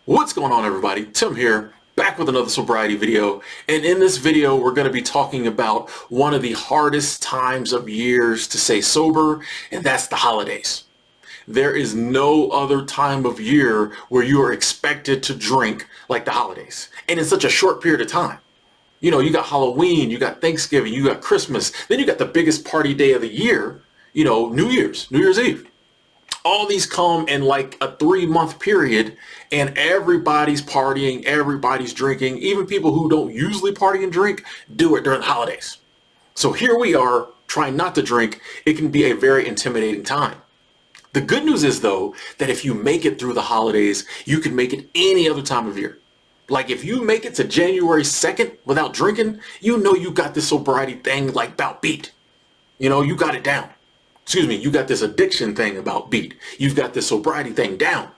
What's going on, everybody? Tim here, back with another sobriety video. And in this video, we're going to be talking about one of the hardest times of years to stay sober, and that's the holidays. There is no other time of year where you are expected to drink like the holidays, and in such a short period of time. You know, you got Halloween, you got Thanksgiving, you got Christmas, then you got the biggest party day of the year, New Year's Eve. All these come in like a 3-month period, and everybody's partying, everybody's drinking. Even people who don't usually party and drink do it during the holidays. So here we are trying not to drink. It can be a very intimidating time. The good news is, though, that if you make it through the holidays, you can make it any other time of year. Like if you make it to January 2nd without drinking, you know you got this sobriety thing like about beat. You got it down. You got this addiction thing about beat. You've got this sobriety thing down.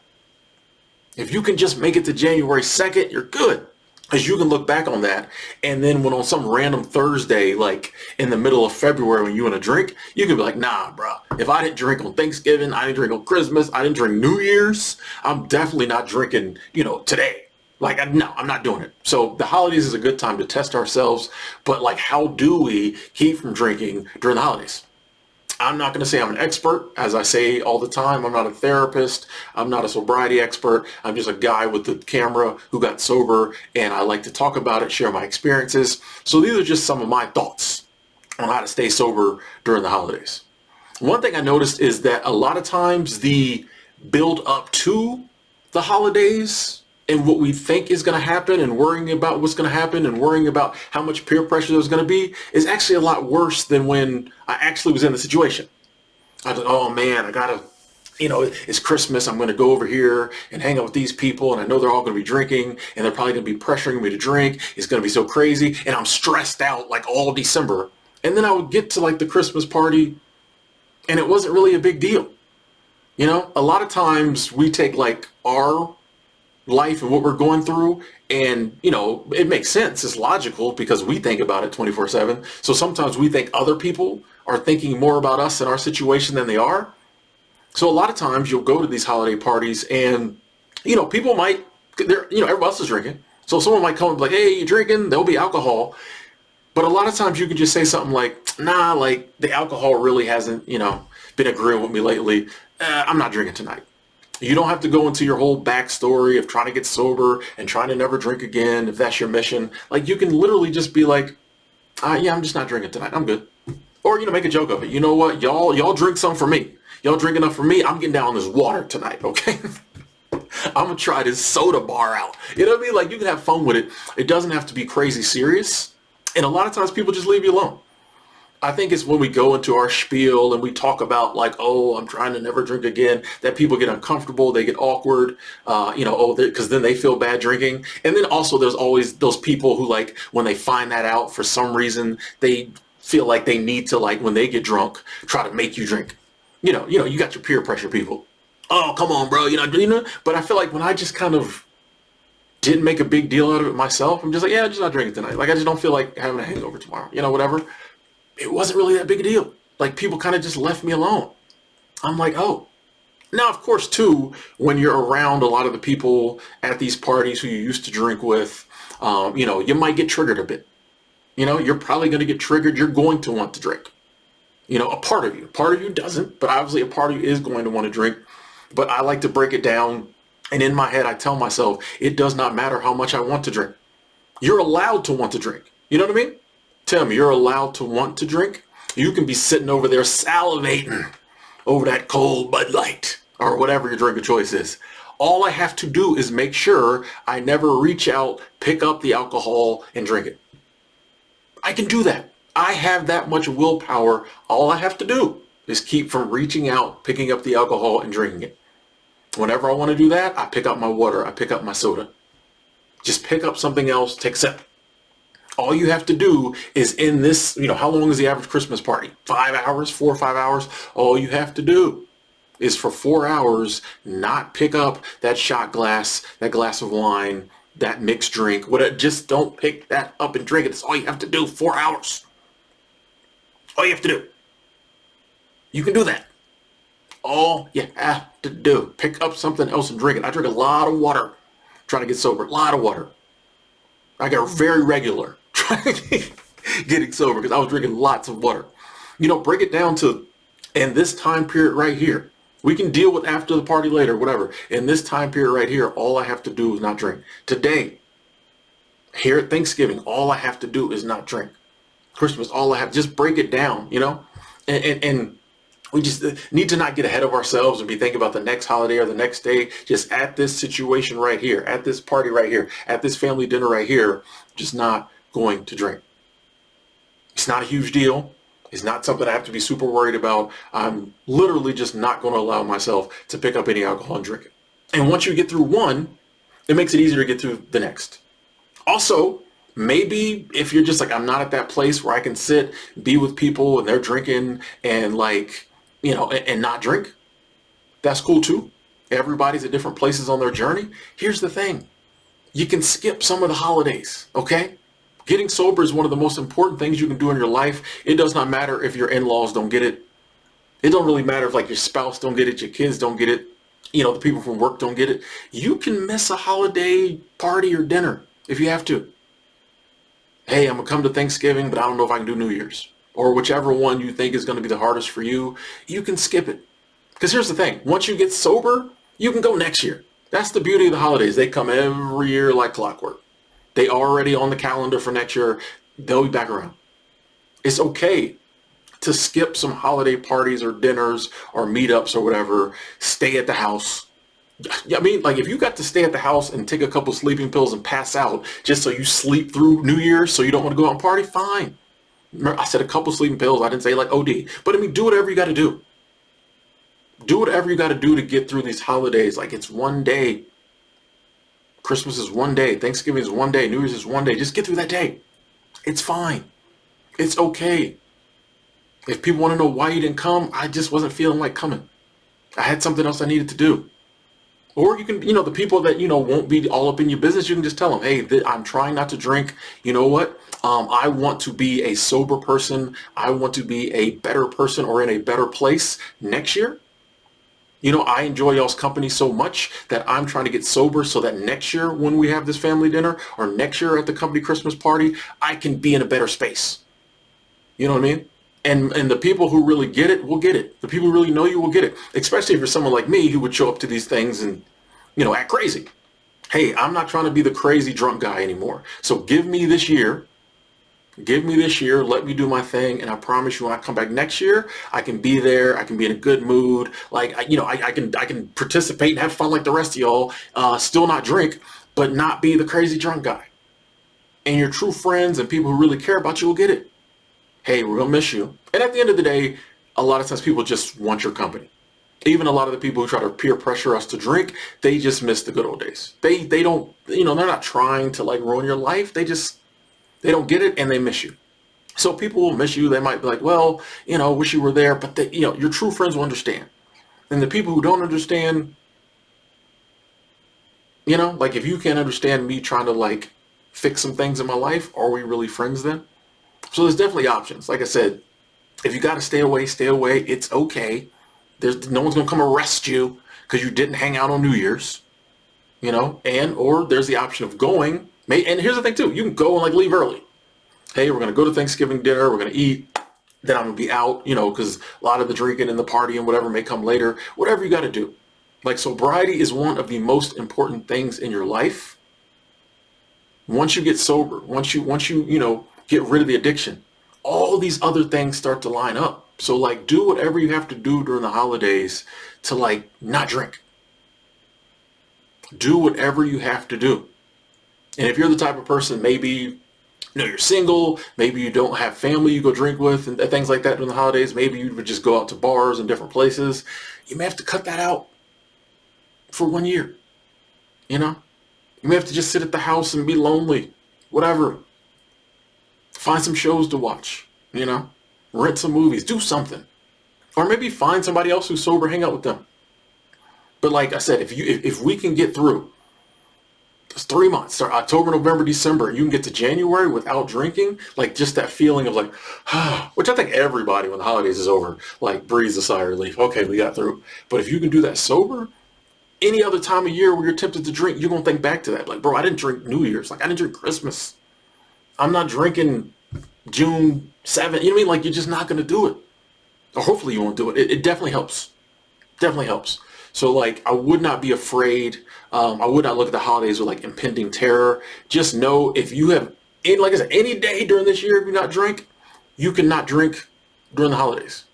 If you can just make it to January 2nd, you're good. Because you can look back on that, and then when on some random Thursday, like in the middle of February when you want to drink, you can be like, nah, bro. If I didn't drink on Thanksgiving, I didn't drink on Christmas, I didn't drink New Year's, I'm definitely not drinking, today. No, I'm not doing it. So the holidays is a good time to test ourselves, but like, how do we keep from drinking during the holidays? I'm not going to say I'm an expert. As I say all the time, I'm not a therapist. I'm not a sobriety expert. I'm just a guy with the camera who got sober, and I like to talk about it, share my experiences. So these are just some of my thoughts on how to stay sober during the holidays. One thing I noticed is that a lot of times the build up to the holidays and what we think is going to happen and worrying about what's going to happen and worrying about how much peer pressure there's going to be is actually a lot worse than when I actually was in the situation. I was like, oh man, I got to, it's Christmas. I'm going to go over here and hang out with these people. And I know they're all going to be drinking and they're probably going to be pressuring me to drink. It's going to be so crazy. And I'm stressed out like all December. And then I would get to like the Christmas party and it wasn't really a big deal. A lot of times we take like our life and what we're going through, and it makes sense, it's logical because we think about it 24/7. So sometimes we think other people are thinking more about us and our situation than they are. So a lot of times you'll go to these holiday parties and people might, everybody else is drinking, so someone might come and be like, hey, you drinking? There'll be alcohol. But a lot of times you can just say something like, nah, like the alcohol really hasn't been agreeing with me lately. I'm not drinking tonight. You don't have to go into your whole backstory of trying to get sober and trying to never drink again if that's your mission. Like, you can literally just be like, yeah, I'm just not drinking tonight. I'm good. Or, make a joke of it. You know what? Y'all drink some for me. Y'all drink enough for me. I'm getting down on this water tonight, okay? I'm going to try this soda bar out. You know what I mean? Like, you can have fun with it. It doesn't have to be crazy serious. And a lot of times people just leave you alone. I think it's when we go into our spiel and we talk about like, oh, I'm trying to never drink again, that people get uncomfortable, they get awkward, because then they feel bad drinking. And then also there's always those people who like, when they find that out for some reason, they feel like they need to, like when they get drunk, try to make you drink. You got your peer pressure people. Oh, come on, bro. But I feel like when I just kind of didn't make a big deal out of it myself, I'm just like, yeah, I'm just not drinking tonight. Like, I just don't feel like having a hangover tomorrow, whatever. It wasn't really that big a deal. Like, people kind of just left me alone. I'm like, oh. Now, of course, too, when you're around a lot of the people at these parties who you used to drink with, you might get triggered a bit. You're probably going to get triggered. You're going to want to drink. A part of you doesn't, but obviously a part of you is going to want to drink. But I like to break it down. And in my head, I tell myself, it does not matter how much I want to drink. You're allowed to want to drink. You know what I mean? Tim, you're allowed to want to drink. You can be sitting over there salivating over that cold Bud Light or whatever your drink of choice is. All I have to do is make sure I never reach out, pick up the alcohol, and drink it. I can do that. I have that much willpower. All I have to do is keep from reaching out, picking up the alcohol, and drinking it. Whenever I want to do that, I pick up my water, I pick up my soda. Just pick up something else, take a sip. All you have to do is in this, how long is the average Christmas party? 5 hours, 4 or 5 hours? All you have to do is for 4 hours, not pick up that shot glass, that glass of wine, that mixed drink. Just don't pick that up and drink it. That's all you have to do, 4 hours. All you have to do. You can do that. All you have to do, pick up something else and drink it. I drink a lot of water. trying to get sober. A lot of water. I got very regular trying to getting sober because I was drinking lots of water. Break it down to, in this time period right here, we can deal with after the party later, whatever. In this time period right here, all I have to do is not drink. Today, here at Thanksgiving, all I have to do is not drink. Christmas, all I have, just break it down, and we just need to not get ahead of ourselves and be thinking about the next holiday or the next day. Just at this situation right here, at this party right here, at this family dinner right here, just not going to drink. It's not a huge deal. It's not something I have to be super worried about. I'm literally just not going to allow myself to pick up any alcohol and drink it. And once you get through one, it makes it easier to get through the next. Also, maybe if you're just like, I'm not at that place where I can sit, be with people and they're drinking and and not drink, that's cool too. Everybody's at different places on their journey. Here's the thing. You can skip some of the holidays, okay? Getting sober is one of the most important things you can do in your life. It does not matter if your in-laws don't get it. It don't really matter if your spouse don't get it, your kids don't get it, the people from work don't get it. You can miss a holiday party or dinner if you have to. Hey, I'm going to come to Thanksgiving, but I don't know if I can do New Year's. Or whichever one you think is going to be the hardest for you, you can skip it. Because here's the thing. Once you get sober, you can go next year. That's the beauty of the holidays. They come every year like clockwork. They already on the calendar for next year. They'll be back around. It's okay to skip some holiday parties or dinners or meetups or whatever. Stay at the house. If you got to stay at the house and take a couple sleeping pills and pass out just so you sleep through New Year's so you don't want to go out and party, fine. Remember, I said a couple sleeping pills. I didn't say OD. But do whatever you got to do. Do whatever you got to do to get through these holidays. It's one day. Christmas is one day. Thanksgiving is one day. New Year's is one day. Just get through that day. It's fine. It's okay. If people want to know why you didn't come, I just wasn't feeling like coming. I had something else I needed to do. Or you can, the people that, won't be all up in your business, you can just tell them, hey, I'm trying not to drink. You know what? I want to be a sober person. I want to be a better person or in a better place next year. I enjoy y'all's company so much that I'm trying to get sober so that next year when we have this family dinner or next year at the company Christmas party, I can be in a better space. You know what I mean? And the people who really get it will get it. The people who really know you will get it. Especially if you're someone like me who would show up to these things and, act crazy. Hey, I'm not trying to be the crazy drunk guy anymore. So give me this year. Let me do my thing. And I promise you when I come back next year, I can be there. I can be in a good mood. I can participate and have fun like the rest of y'all. Still not drink, but not be the crazy drunk guy. And your true friends and people who really care about you will get it. Hey, we're going to miss you. And at the end of the day, a lot of times people just want your company. Even a lot of the people who try to peer pressure us to drink, they just miss the good old days. They don't, they're not trying to ruin your life. They don't get it and they miss you. So people will miss you. They might be like, well, wish you were there. But your true friends will understand. And the people who don't understand, if you can't understand me trying to fix some things in my life, are we really friends then? So there's definitely options. Like I said, if you got to stay away, stay away. It's okay. No one's going to come arrest you because you didn't hang out on New Year's, or there's the option of going. And here's the thing too. You can go and leave early. Hey, we're going to go to Thanksgiving dinner. We're going to eat. Then I'm going to be out, because a lot of the drinking and the party and whatever may come later. Whatever you got to do. Sobriety is one of the most important things in your life. Once you get sober, once you get rid of the addiction, all these other things start to line up. So do whatever you have to do during the holidays to not drink. Do whatever you have to do. And if you're the type of person, maybe you're single, maybe you don't have family you go drink with and things like that during the holidays, maybe you would just go out to bars and different places, you may have to cut that out for 1 year. You may have to just sit at the house and be lonely, whatever. Find some shows to watch, rent some movies, do something. Or maybe find somebody else who's sober, hang out with them. But like I said, if we can get through, it's 3 months, start October, November, December, and you can get to January without drinking, just that feeling of which I think everybody when the holidays is over, breathes a sigh of relief. Okay, we got through. But if you can do that sober, any other time of year where you're tempted to drink, you're going to think back to that. Like, bro, I didn't drink New Year's. Like, I didn't drink Christmas. I'm not drinking June 7th. You know what I mean? Like, you're just not going to do it. Or hopefully you won't do it. It definitely helps. Definitely helps. So, like, I would not be afraid. I would not look at the holidays with, like, impending terror. Just know if you have, like I said, any day during this year, if you not drink, you cannot drink during the holidays.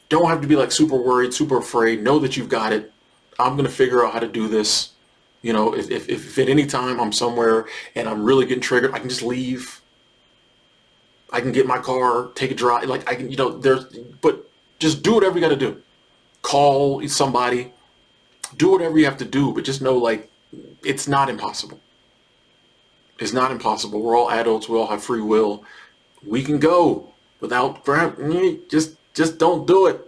Don't have to be, like, super worried, super afraid. Know that you've got it. I'm going to figure out how to do this. You know, if at any time I'm somewhere and I'm really getting triggered, I can just leave. I can get in my car, take a drive. Like, I can, you know, but just do whatever you got to do. Call somebody. Do whatever you have to do. But just know, like, it's not impossible. It's not impossible. We're all adults. We all have free will. We can go without, just don't do it.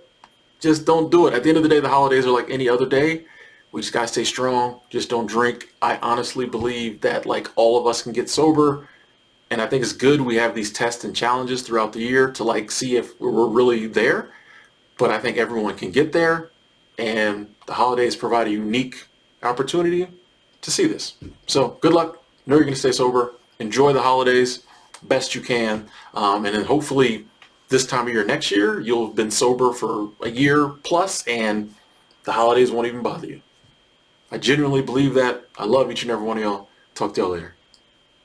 Just don't do it. At the end of the day, the holidays are like any other day. We just got to stay strong. Just don't drink. I honestly believe that, like, all of us can get sober. And I think it's good we have these tests and challenges throughout the year to, like, see if we're really there. But I think everyone can get there. And the holidays provide a unique opportunity to see this. So good luck. Know you're going to stay sober. Enjoy the holidays best you can. And then hopefully this time of year next year, you'll have been sober for a year plus and the holidays won't even bother you. I genuinely believe that. I love each and every one of y'all. Talk to y'all later.